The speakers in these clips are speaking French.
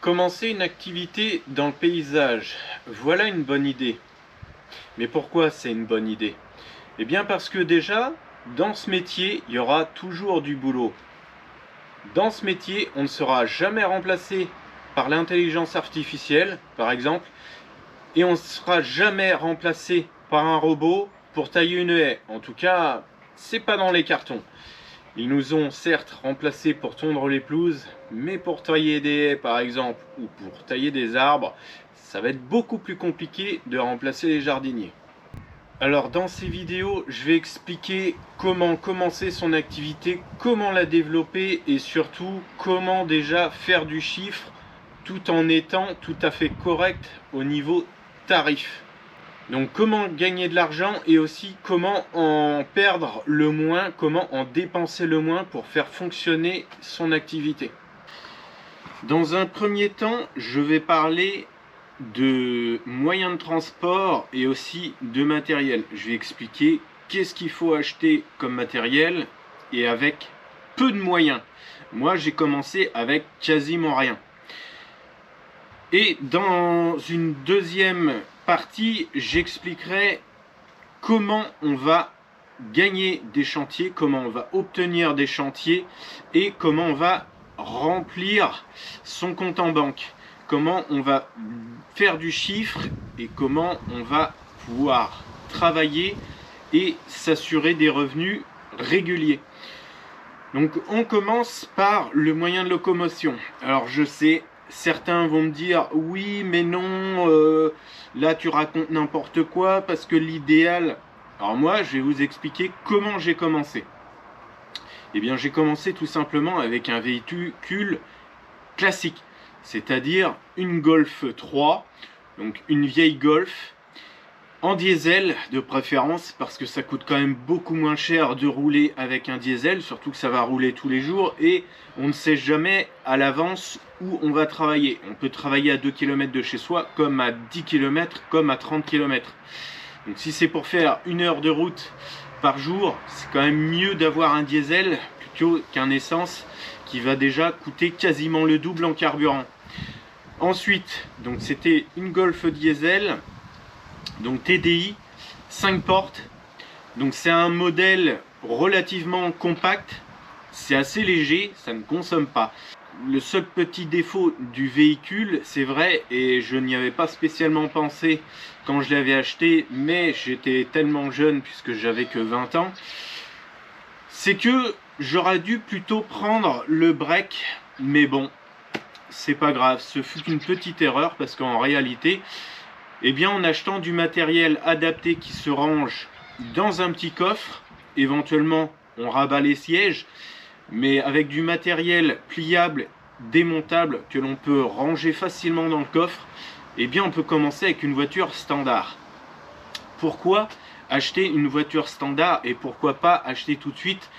Commencer une activité dans le paysage, voilà une bonne idée. Mais pourquoi c'est une bonne idée? Eh bien parce que déjà, dans ce métier, il y aura toujours du boulot. Dans ce métier, on ne sera jamais remplacé par l'intelligence artificielle, par exemple, et on ne sera jamais remplacé par un robot pour tailler une haie. En tout cas, c'est pas dans les cartons. Ils nous ont certes remplacés pour tondre les pelouses, mais pour tailler des haies par exemple, ou pour tailler des arbres, ça va être beaucoup plus compliqué de remplacer les jardiniers. Alors dans ces vidéos, je vais expliquer comment commencer son activité, comment la développer et surtout comment déjà faire du chiffre tout en étant tout à fait correct au niveau tarif. Donc comment gagner de l'argent et aussi comment en perdre le moins, comment en dépenser le moins pour faire fonctionner son activité. Dans un premier temps, je vais parler de moyens de transport et aussi de matériel. Je vais expliquer qu'est-ce qu'il faut acheter comme matériel et avec peu de moyens. Moi, j'ai commencé avec quasiment rien. Et dans une deuxième partie, j'expliquerai comment on va gagner des chantiers, comment on va obtenir des chantiers et comment on va remplir son compte en banque, comment on va faire du chiffre et comment on va pouvoir travailler et s'assurer des revenus réguliers. Donc on commence par le moyen de locomotion. Alors je sais, certains vont me dire oui mais non, là tu racontes n'importe quoi parce que l'idéal... Alors moi je vais vous expliquer comment j'ai commencé. Eh bien j'ai commencé tout simplement avec un véhicule classique, c'est-à-dire une Golf 3, donc une vieille Golf, en diesel de préférence parce que ça coûte quand même beaucoup moins cher de rouler avec un diesel, surtout que ça va rouler tous les jours et on ne sait jamais à l'avance où on va travailler. On peut travailler à 2 km de chez soi comme à 10 km comme à 30 km. Donc si c'est pour faire 1 heure de route par jour, c'est quand même mieux d'avoir un diesel plutôt qu'un essence qui va déjà coûter quasiment le double en carburant. Ensuite, donc c'était une Golf diesel, donc TDI, 5 portes. Donc c'est un modèle relativement compact, c'est assez léger, ça ne consomme pas. Le seul petit défaut du véhicule, c'est vrai, et je n'y avais pas spécialement pensé quand je l'avais acheté, mais j'étais tellement jeune puisque j'avais que 20 ans, c'est que j'aurais dû plutôt prendre le break, mais bon, c'est pas grave, ce fut une petite erreur parce qu'en réalité, eh bien en achetant du matériel adapté qui se range dans un petit coffre, éventuellement on rabat les sièges, mais avec du matériel pliable, démontable, que l'on peut ranger facilement dans le coffre, eh bien on peut commencer avec une voiture standard. Pourquoi acheter une voiture standard et pourquoi pas acheter tout de suite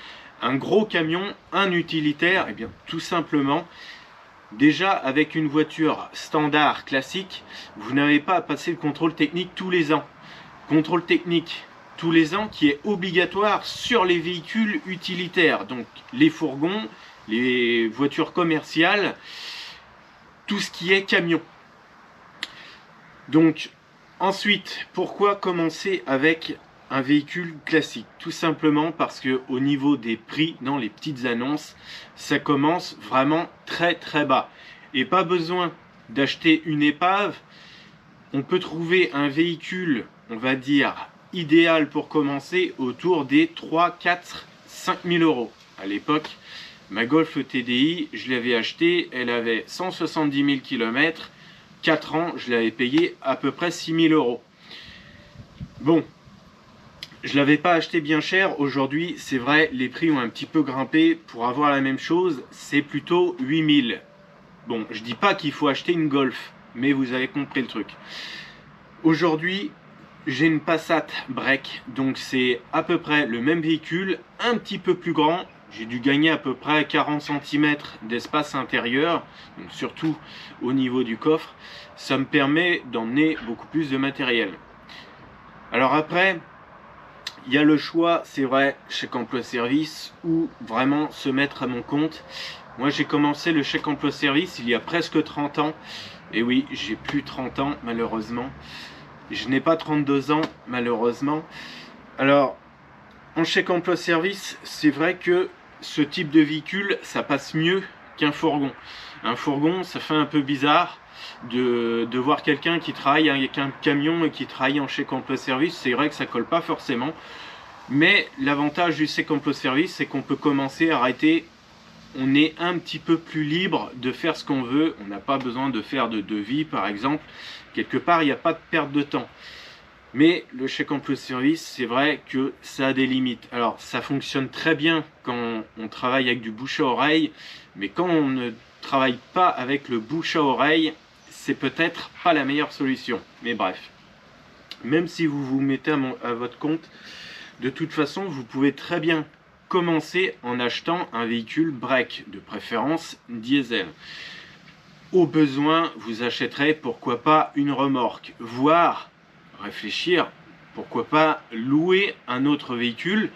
un gros camion, un utilitaire? Eh bien tout simplement, déjà avec une voiture standard classique, vous n'avez pas à passer le contrôle technique tous les ans. Contrôle technique tous les ans qui est obligatoire sur les véhicules utilitaires, donc les fourgons, les voitures commerciales, tout ce qui est camion. Donc ensuite, pourquoi commencer avec un véhicule classique? Tout simplement parce que au niveau des prix dans les petites annonces, ça commence vraiment très bas. Et pas besoin d'acheter une épave, on peut trouver un véhicule, on va dire, idéal pour commencer autour des 3, 4, 5 000 euros. À l'époque, ma Golf TDI, je l'avais achetée, elle avait 170 000 km, 4 ans, je l'avais payé à peu près 6 000 euros. Bon, je ne l'avais pas acheté bien cher, aujourd'hui c'est vrai, les prix ont un petit peu grimpé, pour avoir la même chose, c'est plutôt 8 000. Bon, je dis pas qu'il faut acheter une Golf, mais vous avez compris le truc. Aujourd'hui, j'ai une Passat Break, donc c'est à peu près le même véhicule, un petit peu plus grand. J'ai dû gagner à peu près 40 cm d'espace intérieur, donc surtout au niveau du coffre. Ça me permet d'emmener beaucoup plus de matériel. Alors après, il y a le choix, c'est vrai, chèque emploi service ou vraiment se mettre à mon compte. Moi j'ai commencé le chèque emploi service il y a presque 30 ans. Et oui, j'ai plus 30 ans malheureusement. Je n'ai pas 32 ans malheureusement. Alors, en chèque emploi service, c'est vrai que ce type de véhicule, ça passe mieux qu'un fourgon. Un fourgon, ça fait un peu bizarre de voir quelqu'un qui travaille avec un camion et qui travaille en chèque emploi service. C'est vrai que ça colle pas forcément. Mais l'avantage du chèque emploi service, c'est qu'on peut commencer à arrêter. On est un petit peu plus libre de faire ce qu'on veut. On n'a pas besoin de faire de devis, par exemple. Quelque part, il n'y a pas de perte de temps. Mais le chèque emploi service, c'est vrai que ça a des limites. Alors, ça fonctionne très bien quand on travaille avec du bouche à oreille. Mais quand on ne travaille pas avec le bouche à oreille, c'est peut-être pas la meilleure solution. Mais bref. Même si vous vous mettez à votre compte, de toute façon, vous pouvez très bien commencer en achetant un véhicule break, de préférence diesel. Au besoin, vous achèterez pourquoi pas une remorque, voire réfléchir, pourquoi pas louer un autre véhicule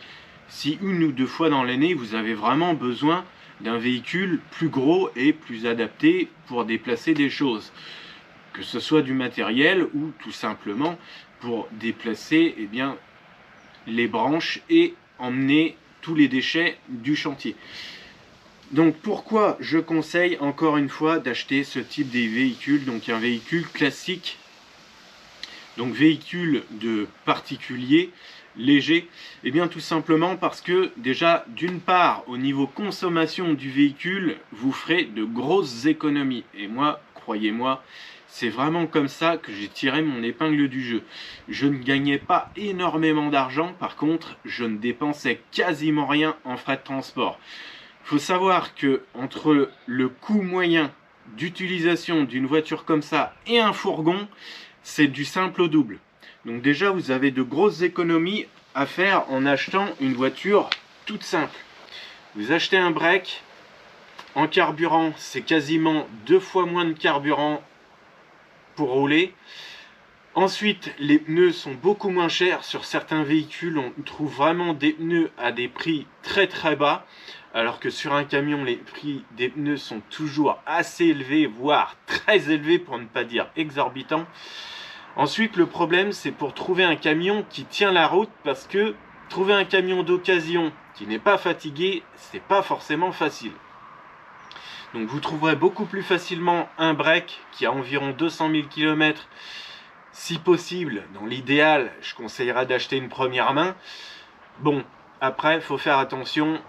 si une ou deux fois dans l'année vous avez vraiment besoin d'un véhicule plus gros et plus adapté pour déplacer des choses, que ce soit du matériel ou tout simplement pour déplacer les branches et emmener tous les déchets du chantier. Donc pourquoi je conseille encore une fois d'acheter ce type de véhicule, donc un véhicule classique, donc véhicule de particulier, léger, et bien tout simplement parce que déjà d'une part au niveau consommation du véhicule, vous ferez de grosses économies. Et moi, croyez-moi, c'est vraiment comme ça que j'ai tiré mon épingle du jeu. Je ne gagnais pas énormément d'argent, par contre, je ne dépensais quasiment rien en frais de transport. Il faut savoir que entre le coût moyen d'utilisation d'une voiture comme ça et un fourgon, c'est du simple au double. Donc déjà, vous avez de grosses économies à faire en achetant une voiture toute simple. Vous achetez un break, en carburant, c'est quasiment 2 fois moins de carburant pour rouler. Ensuite, les pneus sont beaucoup moins chers. Sur certains véhicules, on trouve vraiment des pneus à des prix très très bas, alors que sur un camion, les prix des pneus sont toujours assez élevés, voire très élevés pour ne pas dire exorbitants. Ensuite, le problème, c'est pour trouver un camion qui tient la route, parce que trouver un camion d'occasion qui n'est pas fatigué, c'est pas forcément facile. Donc vous trouverez beaucoup plus facilement un break qui a environ 200 000 km. Si possible, dans l'idéal, je conseillerais d'acheter une première main. Bon, après, il faut faire attention.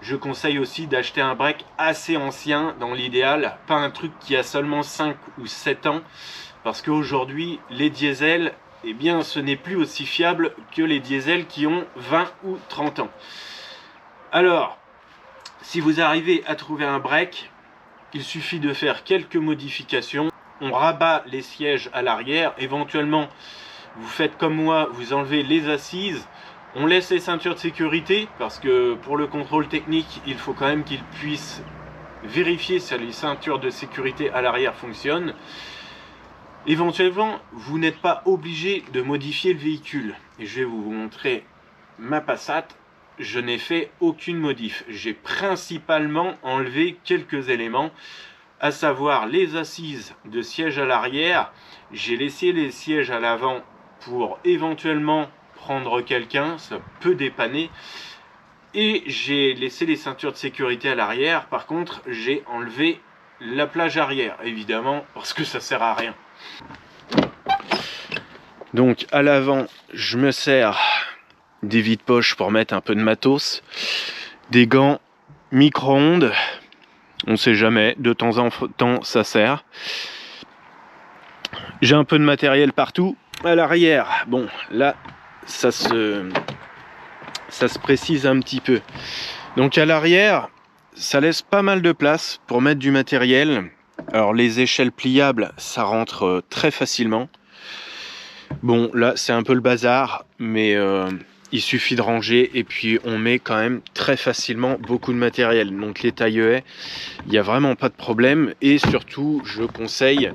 Je conseille aussi d'acheter un break assez ancien, dans l'idéal. Pas un truc qui a seulement 5 ou 7 ans. Parce qu'aujourd'hui, les diesels, eh bien, ce n'est plus aussi fiable que les diesels qui ont 20 ou 30 ans. Alors, si vous arrivez à trouver un break, il suffit de faire quelques modifications. On rabat les sièges à l'arrière. Éventuellement, vous faites comme moi, vous enlevez les assises. On laisse les ceintures de sécurité, parce que pour le contrôle technique, il faut quand même qu'il puisse vérifier si les ceintures de sécurité à l'arrière fonctionnent. Éventuellement, vous n'êtes pas obligé de modifier le véhicule. Et je vais vous montrer ma Passat. Je n'ai fait aucune modif. J'ai principalement enlevé quelques éléments, à savoir les assises de siège à l'arrière. J'ai laissé les sièges à l'avant pour éventuellement prendre quelqu'un, ça peut dépanner. Et j'ai laissé les ceintures de sécurité à l'arrière. Par contre, j'ai enlevé la plage arrière, évidemment, parce que ça sert à rien. Donc à l'avant, je me sers des vides-poches pour mettre un peu de matos, des gants, micro-ondes, on sait jamais, de temps en temps ça sert. J'ai un peu de matériel partout. À l'arrière, bon là ça se précise un petit peu. Donc à l'arrière, ça laisse pas mal de place pour mettre du matériel. Alors les échelles pliables, ça rentre très facilement. Bon là c'est un peu le bazar, mais il suffit de ranger et puis on met quand même très facilement beaucoup de matériel. Donc les taille-haies, il n'y a vraiment pas de problème. Et surtout, je conseille,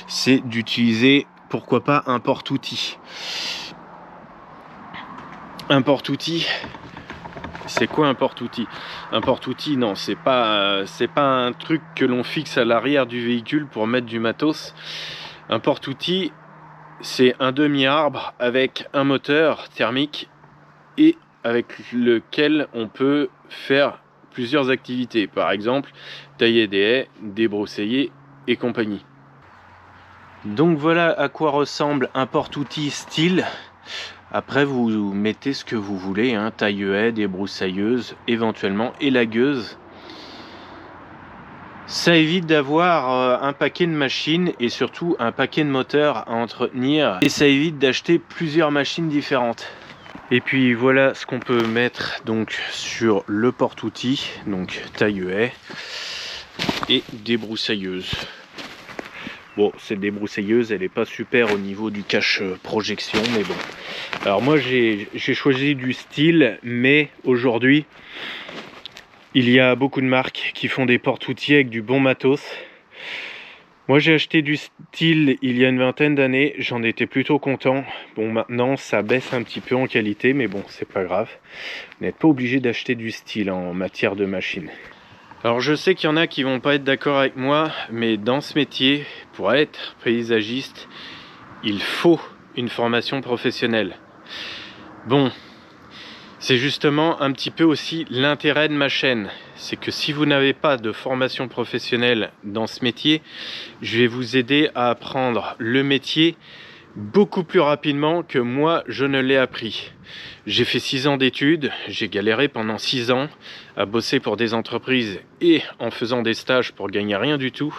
c'est d'utiliser, pourquoi pas, un porte-outil. Un porte-outil. C'est quoi un porte-outil? Un porte-outil, non, c'est pas un truc que l'on fixe à l'arrière du véhicule pour mettre du matos. Un porte-outil, c'est un demi-arbre avec un moteur thermique et avec lequel on peut faire plusieurs activités. Par exemple, tailler des haies, débroussailler et compagnie. Donc voilà à quoi ressemble un porte-outil style. Après, vous mettez ce que vous voulez, hein, taille-haie, débroussailleuse, éventuellement élagueuse. Ça évite d'avoir un paquet de machines et surtout un paquet de moteurs à entretenir. Et ça évite d'acheter plusieurs machines différentes. Et puis voilà ce qu'on peut mettre donc sur le porte-outil, donc taille-haie et débroussailleuse. Bon, cette débroussailleuse, elle n'est pas super au niveau du cache projection, mais bon. Alors moi, j'ai choisi du style, mais aujourd'hui, il y a beaucoup de marques qui font des porte-outils avec du bon matos. Moi, j'ai acheté du style il y a une vingtaine d'années, j'en étais plutôt content. Bon, maintenant, ça baisse un petit peu en qualité, mais bon, c'est pas grave. Vous n'êtes pas obligé d'acheter du style en matière de machine. Alors je sais qu'il y en a qui vont pas être d'accord avec moi, mais dans ce métier, pour être paysagiste, il faut une formation professionnelle. Bon, c'est justement un petit peu aussi l'intérêt de ma chaîne. C'est que si vous n'avez pas de formation professionnelle dans ce métier, je vais vous aider à apprendre le métier beaucoup plus rapidement que moi je ne l'ai appris. J'ai fait 6 ans d'études, j'ai galéré pendant 6 ans à bosser pour des entreprises et en faisant des stages pour gagner rien du tout.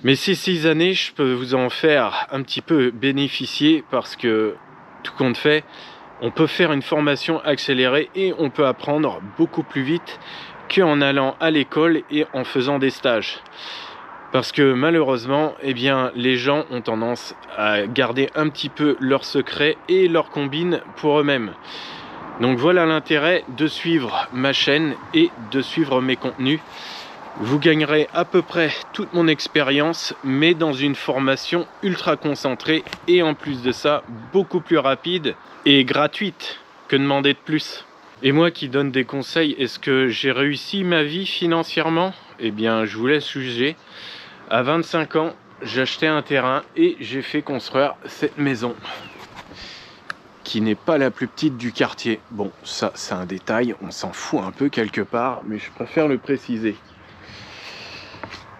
Mais ces 6 années, je peux vous en faire un petit peu bénéficier parce que, tout compte fait, on peut faire une formation accélérée et on peut apprendre beaucoup plus vite qu'en allant à l'école et en faisant des stages. Parce que malheureusement, eh bien, les gens ont tendance à garder un petit peu leurs secrets et leurs combines pour eux-mêmes. Donc voilà l'intérêt de suivre ma chaîne et de suivre mes contenus. Vous gagnerez à peu près toute mon expérience, mais dans une formation ultra concentrée et en plus de ça, beaucoup plus rapide et gratuite. Que demander de plus? Et moi qui donne des conseils, est-ce que j'ai réussi ma vie financièrement? Eh bien, je vous laisse juger. À 25 ans, j'ai acheté un terrain et j'ai fait construire cette maison qui n'est pas la plus petite du quartier. Bon, ça c'est un détail, on s'en fout un peu quelque part, mais je préfère le préciser.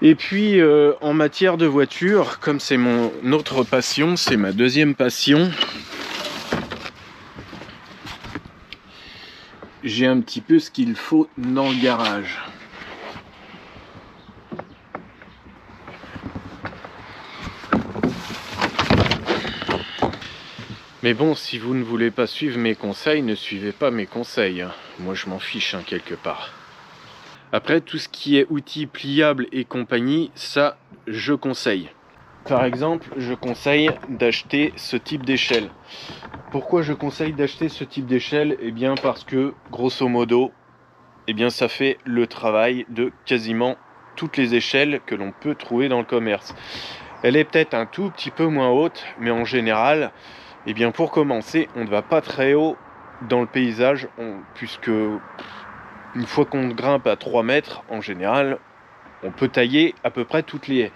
Et puis en matière de voiture, comme c'est mon autre passion, c'est ma deuxième passion, j'ai un petit peu ce qu'il faut dans le garage. Mais bon, si vous ne voulez pas suivre mes conseils, ne suivez pas mes conseils. Hein. Moi, je m'en fiche, hein, quelque part. Après, tout ce qui est outils pliables et compagnie, ça, je conseille. Par exemple, je conseille d'acheter ce type d'échelle. Pourquoi je conseille d'acheter ce type d'échelle? Eh bien, parce que, grosso modo, eh bien, ça fait le travail de quasiment toutes les échelles que l'on peut trouver dans le commerce. Elle est peut-être un tout petit peu moins haute, mais en général, eh bien pour commencer, on ne va pas très haut dans le paysage, puisque une fois qu'on grimpe à 3 mètres, en général, on peut tailler à peu près toutes les haies.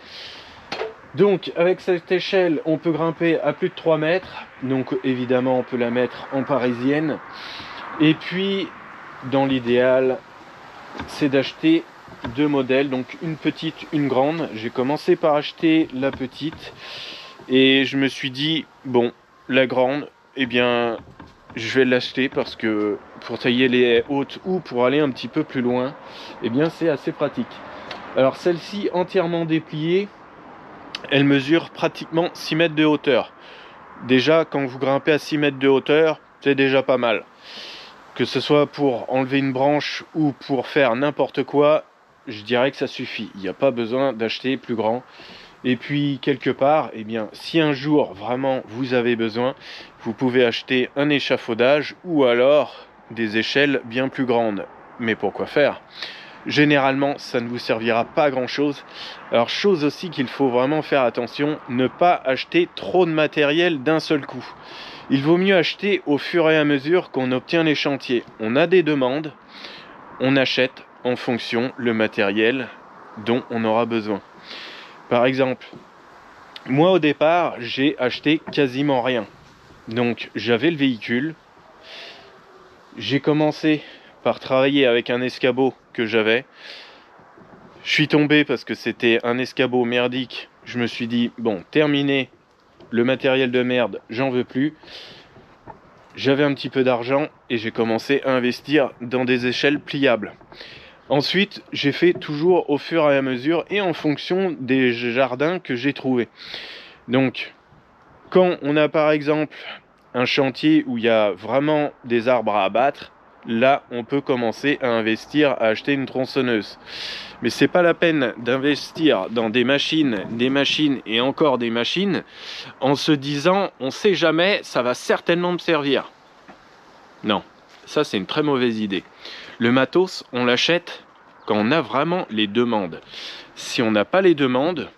Donc avec cette échelle, on peut grimper à plus de 3 mètres, donc évidemment on peut la mettre en parisienne. Et puis, dans l'idéal, c'est d'acheter 2 modèles, donc une petite, une grande. J'ai commencé par acheter la petite, et je me suis dit, bon, la grande, eh bien, je vais l'acheter parce que pour tailler les haies hautes ou pour aller un petit peu plus loin, eh bien, c'est assez pratique. Alors, celle-ci, entièrement dépliée, elle mesure pratiquement 6 mètres de hauteur. Déjà, quand vous grimpez à 6 mètres de hauteur, c'est déjà pas mal. Que ce soit pour enlever une branche ou pour faire n'importe quoi, je dirais que ça suffit. Il n'y a pas besoin d'acheter plus grand. Et puis quelque part, eh bien, si un jour vraiment vous avez besoin, vous pouvez acheter un échafaudage ou alors des échelles bien plus grandes. Mais pourquoi faire? Généralement, ça ne vous servira pas à grand chose. Alors, chose aussi qu'il faut vraiment faire attention, ne pas acheter trop de matériel d'un seul coup. Il vaut mieux acheter au fur et à mesure qu'on obtient les chantiers. On a des demandes, on achète en fonction le matériel dont on aura besoin. Par exemple, moi au départ, j'ai acheté quasiment rien. Donc j'avais le véhicule, j'ai commencé par travailler avec un escabeau que j'avais. Je suis tombé parce que c'était un escabeau merdique. Je me suis dit, bon, terminé, le matériel de merde, j'en veux plus. J'avais un petit peu d'argent et j'ai commencé à investir dans des échelles pliables. Ensuite, j'ai fait toujours au fur et à mesure et en fonction des jardins que j'ai trouvés. Donc, quand on a par exemple un chantier où il y a vraiment des arbres à abattre, là, on peut commencer à investir, à acheter une tronçonneuse. Mais c'est pas la peine d'investir dans des machines et encore des machines en se disant, on sait jamais, ça va certainement me servir. Non, ça c'est une très mauvaise idée. Le matos, on l'achète quand on a vraiment les demandes. Si on n'a pas les demandes,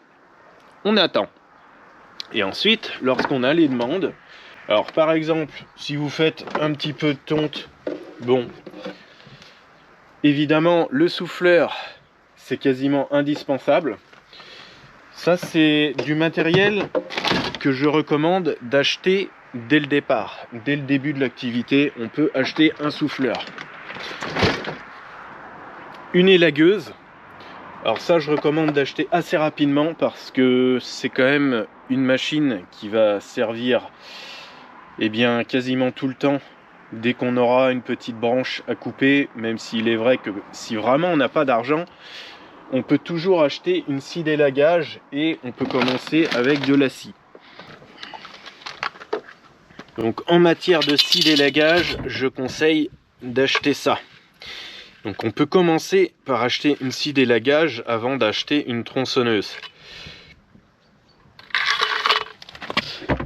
on attend. Et ensuite, lorsqu'on a les demandes, alors par exemple, si vous faites un petit peu de tonte, bon, évidemment, le souffleur, c'est quasiment indispensable. Ça, c'est du matériel que je recommande d'acheter dès le départ. Dès le début de l'activité, on peut acheter un souffleur. Une élagueuse. Alors ça, je recommande d'acheter assez rapidement parce que c'est quand même une machine qui va servir quasiment tout le temps dès qu'on aura une petite branche à couper, même s'il est vrai que si vraiment on n'a pas d'argent, on peut toujours acheter une scie d'élagage et on peut commencer avec de la scie. Donc en matière de scie d'élagage, je conseille d'acheter ça. Donc on peut commencer par acheter une scie d'élagage avant d'acheter une tronçonneuse.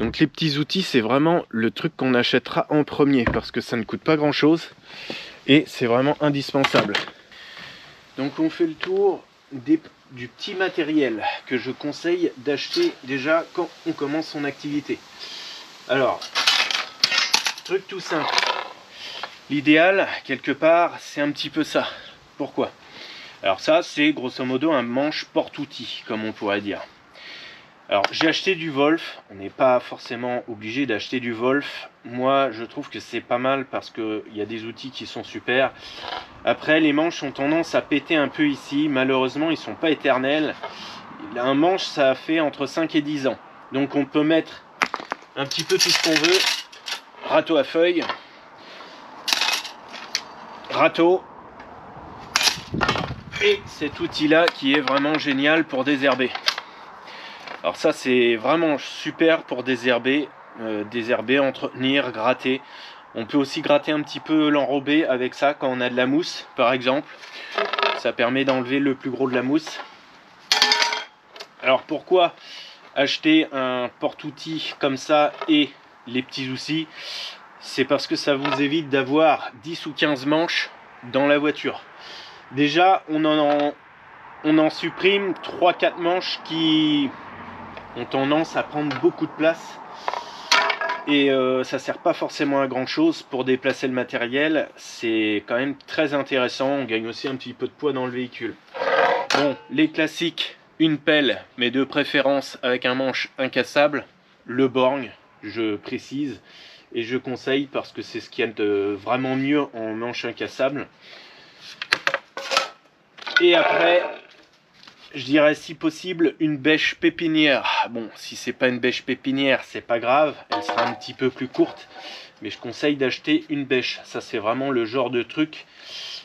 Donc les petits outils, c'est vraiment le truc qu'on achètera en premier parce que ça ne coûte pas grand chose et c'est vraiment indispensable. Donc on fait le tour du petit matériel que je conseille d'acheter déjà quand on commence son activité. Alors, truc tout simple. L'idéal, quelque part, c'est un petit peu ça. Pourquoi? Alors ça, c'est grosso modo un manche porte-outil, comme on pourrait dire. Alors, j'ai acheté du Wolf. On n'est pas forcément obligé d'acheter du Wolf. Moi, je trouve que c'est pas mal parce qu'il y a des outils qui sont super. Après, les manches ont tendance à péter un peu ici. Malheureusement, ils ne sont pas éternels. Un manche, ça fait entre 5 et 10 ans. Donc, on peut mettre un petit peu tout ce qu'on veut. Râteau à feuilles. Râteau. Et cet outil-là qui est vraiment génial pour désherber. Alors ça c'est vraiment super pour désherber, entretenir, gratter. On peut aussi gratter un petit peu l'enrobé avec ça quand on a de la mousse par exemple. Ça permet d'enlever le plus gros de la mousse. Alors pourquoi acheter un porte-outils comme ça et les petits outils? C'est parce que ça vous évite d'avoir 10 ou 15 manches dans la voiture. Déjà on en supprime 3-4 manches qui ont tendance à prendre beaucoup de place et ça sert pas forcément à grand chose pour déplacer le matériel. C'est quand même très intéressant, on gagne aussi un petit peu de poids dans le véhicule. Bon, les classiques, une pelle, mais de préférence avec un manche incassable, le borgne, je précise, et je conseille parce que c'est ce qu'il y a de vraiment mieux en manche incassable. Et après, je dirais si possible une bêche pépinière. Bon, si c'est pas une bêche pépinière, c'est pas grave, elle sera un petit peu plus courte, mais je conseille d'acheter une bêche. Ça c'est vraiment le genre de truc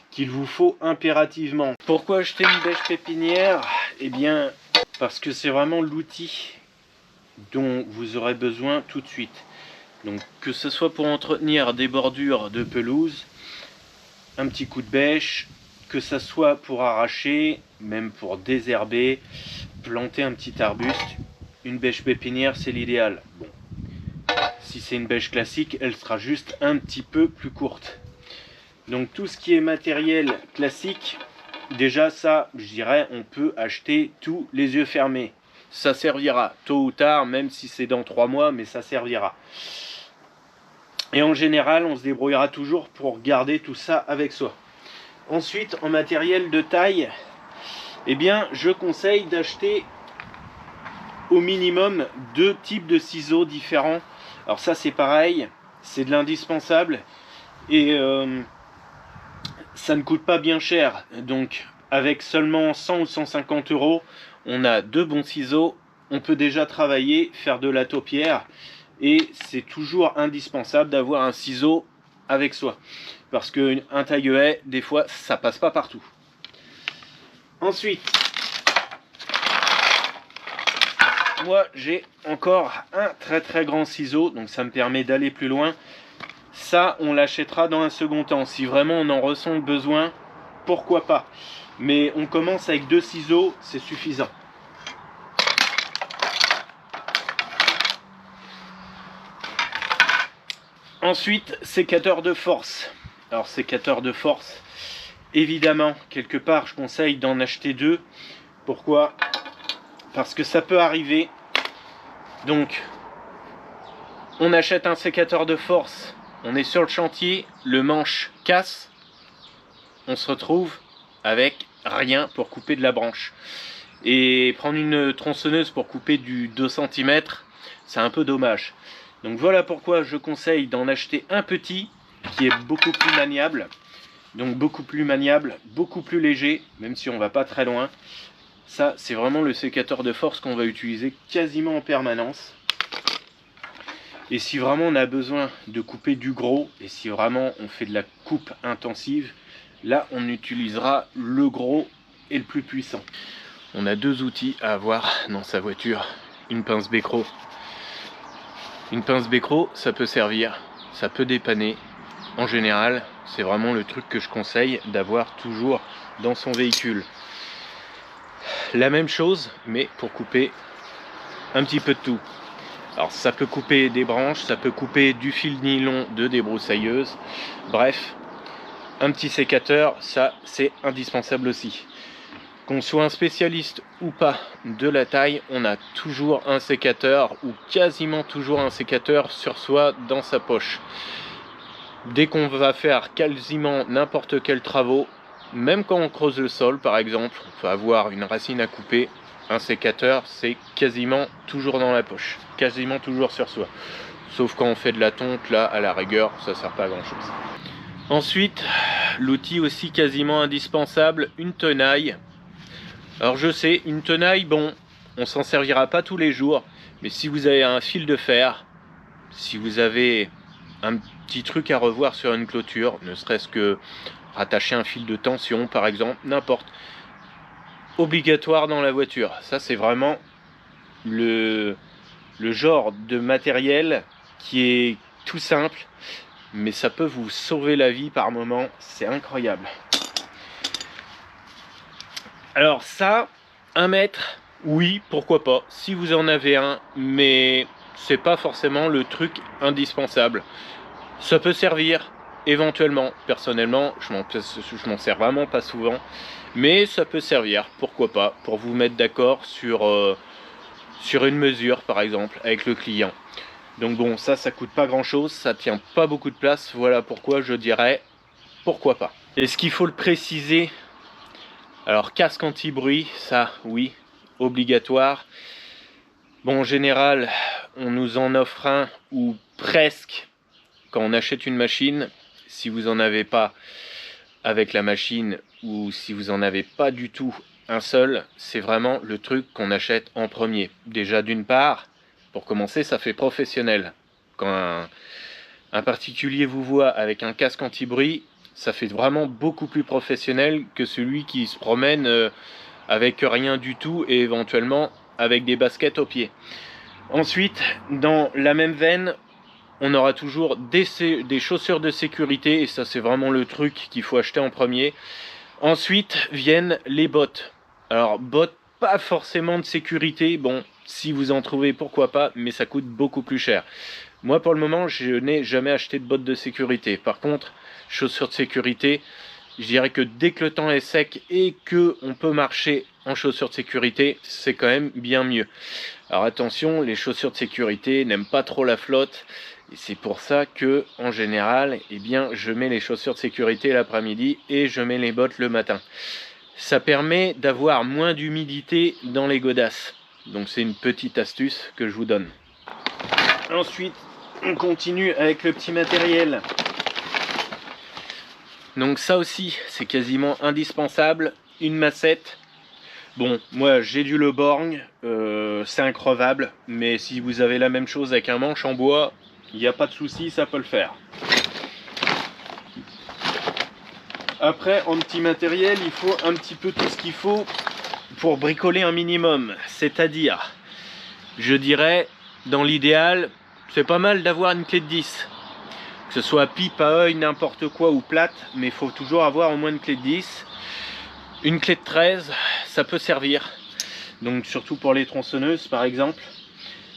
qu'il vous faut impérativement. Pourquoi acheter une bêche pépinière? Eh bien, parce que c'est vraiment l'outil dont vous aurez besoin tout de suite. Donc que ce soit pour entretenir des bordures de pelouse, un petit coup de bêche, que ça soit pour arracher, même pour désherber, planter un petit arbuste, une bêche pépinière c'est l'idéal. Bon, si c'est une bêche classique, elle sera juste un petit peu plus courte. Donc tout ce qui est matériel classique, déjà ça, je dirais, on peut acheter tous les yeux fermés. Ça servira tôt ou tard, même si c'est dans 3 mois, mais ça servira. Et en général, on se débrouillera toujours pour garder tout ça avec soi. Ensuite, en matériel de taille, eh bien, je conseille d'acheter au minimum 2 types de ciseaux différents. Alors ça, c'est pareil, c'est de l'indispensable et ça ne coûte pas bien cher. Donc, avec seulement 100 ou 150 euros, on a 2 bons ciseaux. On peut déjà travailler, faire de la taupière. Et c'est toujours indispensable d'avoir un ciseau avec soi. Parce qu'un taille-haie, des fois, ça passe pas partout. Ensuite, moi j'ai encore un très grand ciseau. Donc ça me permet d'aller plus loin. Ça, on l'achètera dans un second temps. Si vraiment on en ressent le besoin, pourquoi pas. Mais on commence avec 2 ciseaux, c'est suffisant. Ensuite, sécateur de force. Alors, sécateur de force, évidemment, quelque part, je conseille d'en acheter 2. Pourquoi? Parce que ça peut arriver. Donc, on achète un sécateur de force, on est sur le chantier, le manche casse, on se retrouve avec rien pour couper de la branche. Et prendre une tronçonneuse pour couper du 2 cm, c'est un peu dommage. Donc voilà pourquoi je conseille d'en acheter un petit qui est beaucoup plus maniable. Donc beaucoup plus maniable, beaucoup plus léger, même si on va pas très loin. Ça, c'est vraiment le sécateur de force qu'on va utiliser quasiment en permanence. Et si vraiment on a besoin de couper du gros, et si vraiment on fait de la coupe intensive, là on utilisera le gros et le plus puissant. On a 2 outils à avoir dans sa voiture. Une pince Becro. Une pince Becro, ça peut servir, ça peut dépanner. En général, c'est vraiment le truc que je conseille d'avoir toujours dans son véhicule. La même chose, mais pour couper un petit peu de tout. Alors ça peut couper des branches, ça peut couper du fil nylon de débroussailleuse. Bref, un petit sécateur, ça c'est indispensable aussi. Qu'on soit un spécialiste ou pas de la taille, on a toujours un sécateur ou quasiment toujours un sécateur sur soi dans sa poche. Dès qu'on va faire quasiment n'importe quel travaux, même quand on creuse le sol par exemple, on peut avoir une racine à couper, un sécateur c'est quasiment toujours dans la poche, quasiment toujours sur soi. Sauf quand on fait de la tonte, là à la rigueur, ça sert pas à grand chose. Ensuite, l'outil aussi quasiment indispensable, une tenaille. Alors je sais, une tenaille, bon, on s'en servira pas tous les jours, mais si vous avez un fil de fer, si vous avez un petit truc à revoir sur une clôture, ne serait-ce que rattacher un fil de tension par exemple, n'importe, obligatoire dans la voiture. Ça c'est vraiment le genre de matériel qui est tout simple, mais ça peut vous sauver la vie par moment, c'est incroyable. Alors ça, 1 mètre, oui, pourquoi pas, si vous en avez un, mais c'est pas forcément le truc indispensable. Ça peut servir, éventuellement. Personnellement, je m'en sers vraiment pas souvent, mais ça peut servir, pourquoi pas, pour vous mettre d'accord sur une mesure, par exemple, avec le client. Donc bon, ça coûte pas grand chose, ça tient pas beaucoup de place, voilà pourquoi je dirais, pourquoi pas. Est-ce qu'il faut le préciser? Alors casque anti-bruit, ça oui, obligatoire. Bon, en général, on nous en offre un ou presque quand on achète une machine. Si vous en avez pas avec la machine ou si vous en avez pas du tout un seul, c'est vraiment le truc qu'on achète en premier. Déjà d'une part, pour commencer, ça fait professionnel. Quand un particulier vous voit avec un casque anti-bruit, ça fait vraiment beaucoup plus professionnel que celui qui se promène avec rien du tout et éventuellement avec des baskets aux pieds. Ensuite, dans la même veine, on aura toujours des chaussures de sécurité et ça c'est vraiment le truc qu'il faut acheter en premier. Ensuite viennent les bottes. Alors bottes pas forcément de sécurité, bon si vous en trouvez pourquoi pas, mais ça coûte beaucoup plus cher. Moi pour le moment je n'ai jamais acheté de bottes de sécurité. Par contre, chaussures de sécurité, je dirais que dès que le temps est sec et que on peut marcher en chaussures de sécurité, c'est quand même bien mieux. Alors attention, les chaussures de sécurité n'aiment pas trop la flotte. Et c'est pour ça que, en général, eh bien, je mets les chaussures de sécurité l'après-midi et je mets les bottes le matin. Ça permet d'avoir moins d'humidité dans les godasses. Donc c'est une petite astuce que je vous donne. Ensuite, on continue avec le petit matériel. Donc ça aussi, c'est quasiment indispensable. Une massette. Bon, moi j'ai du Le Borgne, c'est increvable, mais si vous avez la même chose avec un manche en bois, il n'y a pas de souci, ça peut le faire. Après, en petit matériel, il faut un petit peu tout ce qu'il faut pour bricoler un minimum. C'est-à-dire, je dirais, dans l'idéal, c'est pas mal d'avoir une clé de 10. Que ce soit pipe à œil, n'importe quoi ou plate, mais il faut toujours avoir au moins une clé de 10. Une clé de 13, ça peut servir. Donc surtout pour les tronçonneuses par exemple,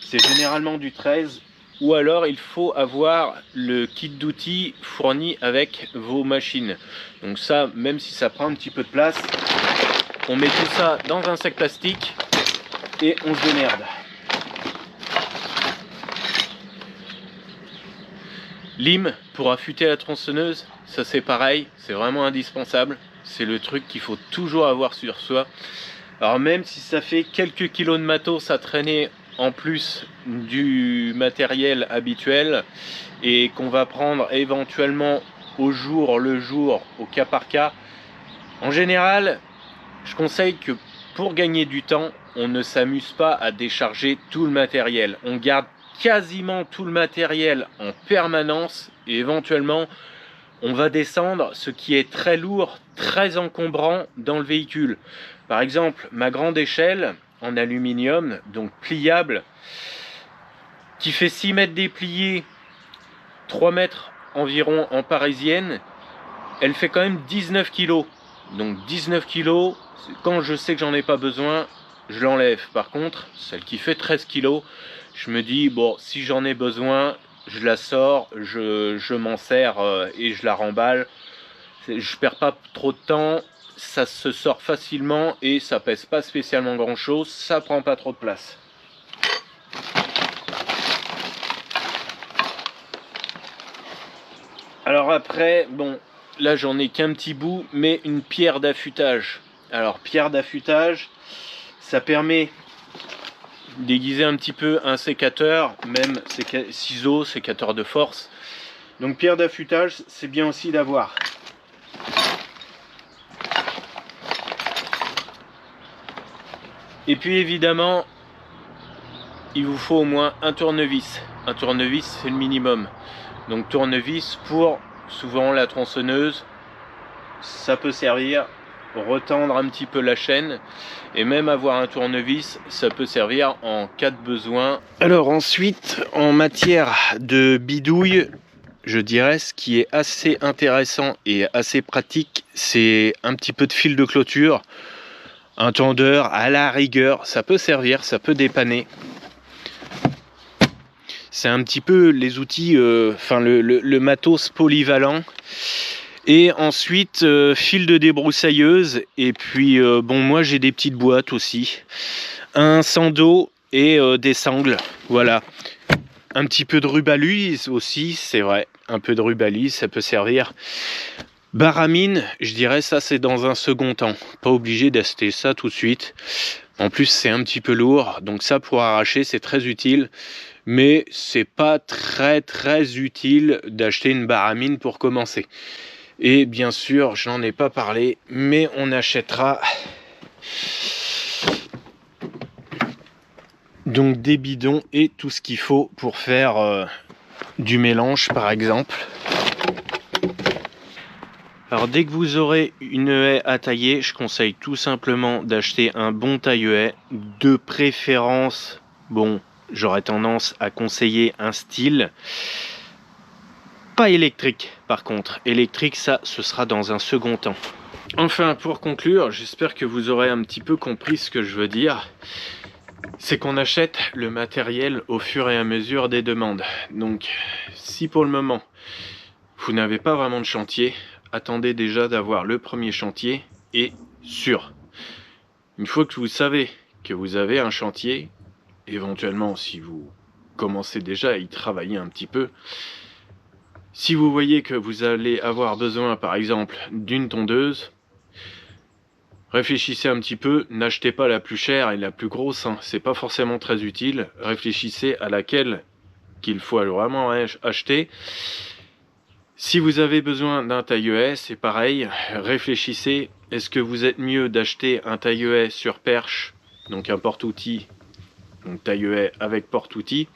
c'est généralement du 13. Ou alors il faut avoir le kit d'outils fourni avec vos machines. Donc ça, même si ça prend un petit peu de place, on met tout ça dans un sac plastique et on se démerde. Lime pour affûter la tronçonneuse, ça c'est pareil, c'est vraiment indispensable. C'est le truc qu'il faut toujours avoir sur soi. Alors même si ça fait quelques kilos de matos à traîner en plus du matériel habituel et qu'on va prendre éventuellement au jour le jour, au cas par cas, en général, je conseille que pour gagner du temps, on ne s'amuse pas à décharger tout le matériel. On garde quasiment tout le matériel en permanence et éventuellement on va descendre ce qui est très lourd, très encombrant dans le véhicule. Par exemple, ma grande échelle en aluminium, donc pliable, qui fait 6 mètres dépliés, 3 mètres environ en parisienne, elle fait quand même 19 kg. Donc 19 kg, quand je sais que j'en ai pas besoin, je l'enlève. Par contre, celle qui fait 13 kg, je me dis, bon, si j'en ai besoin, je la sors, je m'en sers et je la remballe. Je perds pas trop de temps, ça se sort facilement et ça pèse pas spécialement grand chose, ça prend pas trop de place. Alors après, bon, là j'en ai qu'un petit bout, mais une pierre d'affûtage. Alors pierre d'affûtage, ça permet d'aiguiser un petit peu un sécateur, même ciseaux, sécateur de force. Donc pierre d'affûtage, c'est bien aussi d'avoir. Et puis évidemment, il vous faut au moins un tournevis. Un tournevis, c'est le minimum. Donc tournevis pour souvent la tronçonneuse, ça peut servir. Retendre un petit peu la chaîne et même avoir un tournevis, ça peut servir en cas de besoin. Alors ensuite, en matière de bidouille, je dirais ce qui est assez intéressant et assez pratique, c'est un petit peu de fil de clôture, un tendeur à la rigueur, ça peut servir, ça peut dépanner. C'est un petit peu les outils, le matos polyvalent. Et ensuite, fil de débroussailleuse. Et puis, bon, moi j'ai des petites boîtes aussi. Un sando et des sangles. Voilà. Un petit peu de rubalise aussi, c'est vrai. Un peu de rubalise, ça peut servir. Baramine, je dirais ça c'est dans un second temps. Pas obligé d'acheter ça tout de suite. En plus, c'est un petit peu lourd. Donc ça, pour arracher, c'est très utile. Mais c'est pas très utile d'acheter une baramine pour commencer. Et bien sûr, je n'en ai pas parlé, mais on achètera donc des bidons et tout ce qu'il faut pour faire du mélange par exemple. Alors dès que vous aurez une haie à tailler, je conseille tout simplement d'acheter un bon taille-haie, de préférence, bon, j'aurais tendance à conseiller un style. Pas électrique par contre, électrique ça ce sera dans un second temps. Enfin pour conclure, j'espère que vous aurez un petit peu compris ce que je veux dire. C'est qu'on achète le matériel au fur et à mesure des demandes. Donc si pour le moment vous n'avez pas vraiment de chantier, attendez déjà d'avoir le premier chantier et sûr. Une fois que vous savez que vous avez un chantier, éventuellement si vous commencez déjà à y travailler un petit peu. Si vous voyez que vous allez avoir besoin, par exemple, d'une tondeuse, réfléchissez un petit peu, n'achetez pas la plus chère et la plus grosse, hein, c'est pas forcément très utile. Réfléchissez à laquelle qu'il faut vraiment acheter. Si vous avez besoin d'un taille-haie, c'est pareil, réfléchissez, est-ce que vous êtes mieux d'acheter un taille-haie sur perche, donc un porte-outil, donc taille-haie avec porte-outil.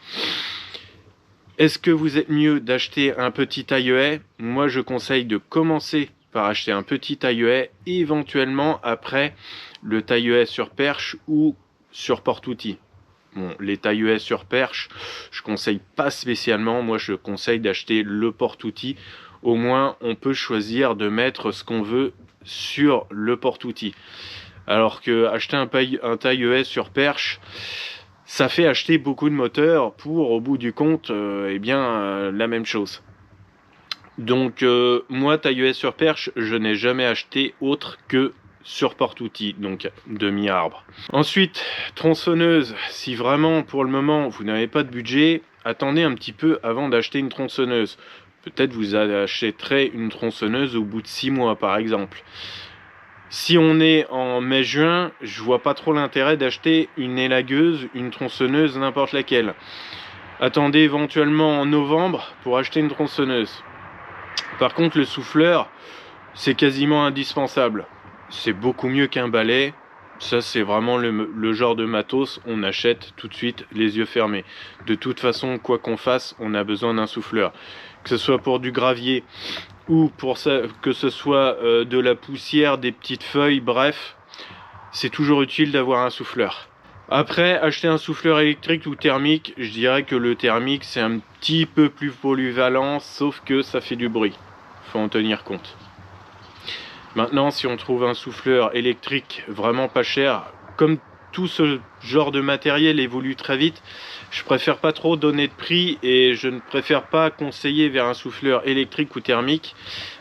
Est-ce que vous êtes mieux d'acheter un petit taille-haie? Moi je conseille de commencer par acheter un petit taille-haie, éventuellement après le taille-haie sur perche ou sur porte-outil. Bon, les taille-haie sur perche, je conseille pas spécialement, moi je conseille d'acheter le porte-outil. Au moins on peut choisir de mettre ce qu'on veut sur le porte-outil. Alors que acheter un taille-haie sur perche, ça fait acheter beaucoup de moteurs pour, au bout du compte, la même chose. Donc moi, taille-haie sur perche, je n'ai jamais acheté autre que sur porte-outil, donc demi-arbre. Ensuite, tronçonneuse, si vraiment pour le moment vous n'avez pas de budget, attendez un petit peu avant d'acheter une tronçonneuse. Peut-être vous achèterez une tronçonneuse au bout de 6 mois par exemple. Si on est en mai-juin, je vois pas trop l'intérêt d'acheter une élagueuse, une tronçonneuse, n'importe laquelle. Attendez éventuellement en novembre pour acheter une tronçonneuse. Par contre, le souffleur, c'est quasiment indispensable. C'est beaucoup mieux qu'un balai. Ça, c'est vraiment le genre de matos, on achète tout de suite les yeux fermés. De toute façon, quoi qu'on fasse, on a besoin d'un souffleur. Que ce soit pour du gravier ou pour ça, que ce soit de la poussière, des petites feuilles, bref, c'est toujours utile d'avoir un souffleur. Après, acheter un souffleur électrique ou thermique, je dirais que le thermique c'est un petit peu plus polyvalent, sauf que ça fait du bruit. Faut en tenir compte. Maintenant, si on trouve un souffleur électrique vraiment pas cher, comme tout ce genre de matériel évolue très vite, je préfère pas trop donner de prix et je ne préfère pas conseiller vers un souffleur électrique ou thermique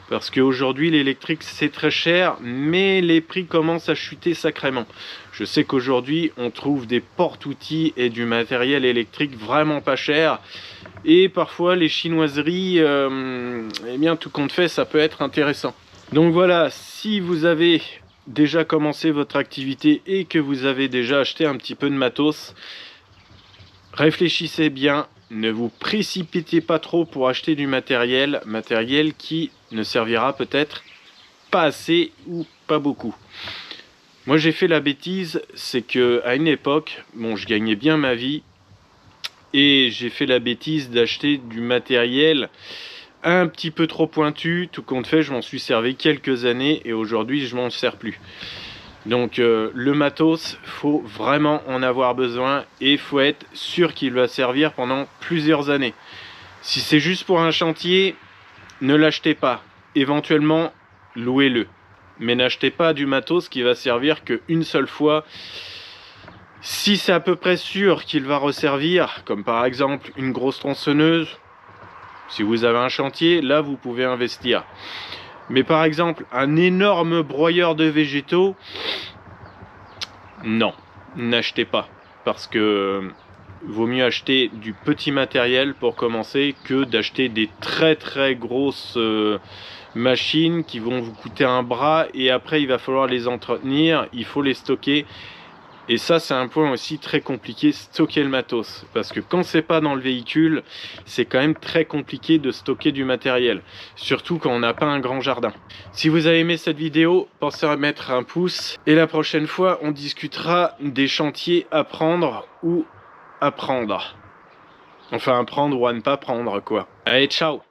parce qu'aujourd'hui l'électrique c'est très cher mais les prix commencent à chuter sacrément. Je sais qu'aujourd'hui on trouve des porte-outils et du matériel électrique vraiment pas cher et parfois les chinoiseries, tout compte fait, ça peut être intéressant. Donc voilà, si vous avez déjà commencé votre activité et que vous avez déjà acheté un petit peu de matos, réfléchissez bien, ne vous précipitez pas trop pour acheter du matériel qui ne servira peut-être pas assez ou pas beaucoup. Moi j'ai fait la bêtise, c'est que à une époque, bon, je gagnais bien ma vie et j'ai fait la bêtise d'acheter du matériel un petit peu trop pointu. Tout compte fait, je m'en suis servi quelques années et aujourd'hui je m'en sers plus. Donc le matos, faut vraiment en avoir besoin et faut être sûr qu'il va servir pendant plusieurs années. Si c'est juste pour un chantier, ne l'achetez pas. Éventuellement, louez-le. Mais n'achetez pas du matos qui va servir qu'une seule fois. Si c'est à peu près sûr qu'il va resservir, comme par exemple une grosse tronçonneuse, si vous avez un chantier, là vous pouvez investir. Mais par exemple, un énorme broyeur de végétaux, non, n'achetez pas. Parce que vaut mieux acheter du petit matériel pour commencer que d'acheter des très très grosses machines qui vont vous coûter un bras et après il va falloir les entretenir, il faut les stocker. Et ça c'est un point aussi très compliqué, stocker le matos, parce que quand c'est pas dans le véhicule, c'est quand même très compliqué de stocker du matériel, surtout quand on n'a pas un grand jardin. Si vous avez aimé cette vidéo, pensez à mettre un pouce, et la prochaine fois on discutera des chantiers à prendre ou à prendre. Enfin à prendre ou à ne pas prendre quoi. Allez, ciao!